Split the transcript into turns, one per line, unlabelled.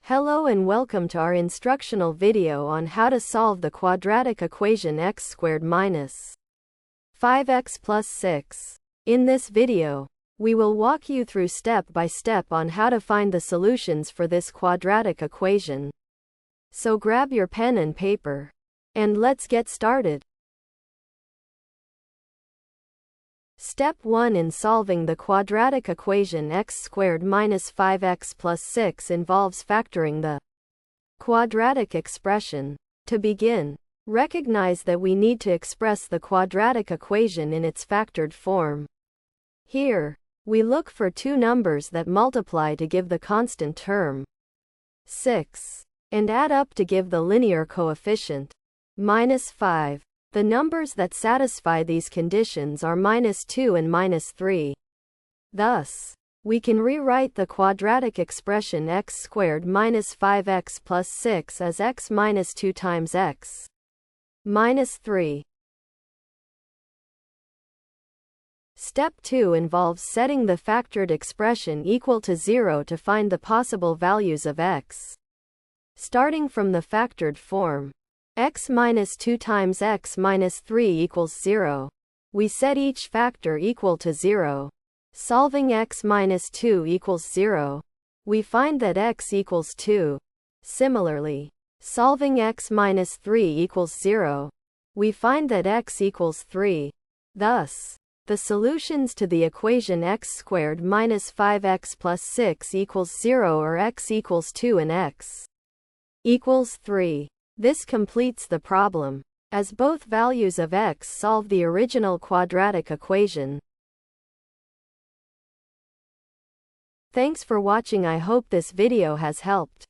Hello and welcome to our instructional video on how to solve the quadratic equation x squared minus 5x plus 6. In this video, we will walk you through step by step on how to find the solutions for this quadratic equation. So grab your pen and paper, and let's get started. Step 1 in solving the quadratic equation x squared minus 5x plus 6 involves factoring the quadratic expression. To begin, recognize that we need to express the quadratic equation in its factored form. Here, we look for two numbers that multiply to give the constant term 6, and add up to give the linear coefficient minus 5. The numbers that satisfy these conditions are minus 2 and minus 3. Thus, we can rewrite the quadratic expression x squared minus 5x plus 6 as x minus 2 times x minus 3. Step 2 involves setting the factored expression equal to 0 to find the possible values of x. Starting from the factored form, x minus 2 times x minus 3 equals 0. We set each factor equal to 0. Solving x minus 2 equals 0. We find that x equals 2. Similarly, solving x minus 3 equals 0. We find that x equals 3. Thus, the solutions to the equation x squared minus 5x plus 6 equals 0 or x equals 2 and x equals 3. This completes the problem, as both values of x solve the original quadratic equation. Thanks for watching. I hope this video has helped.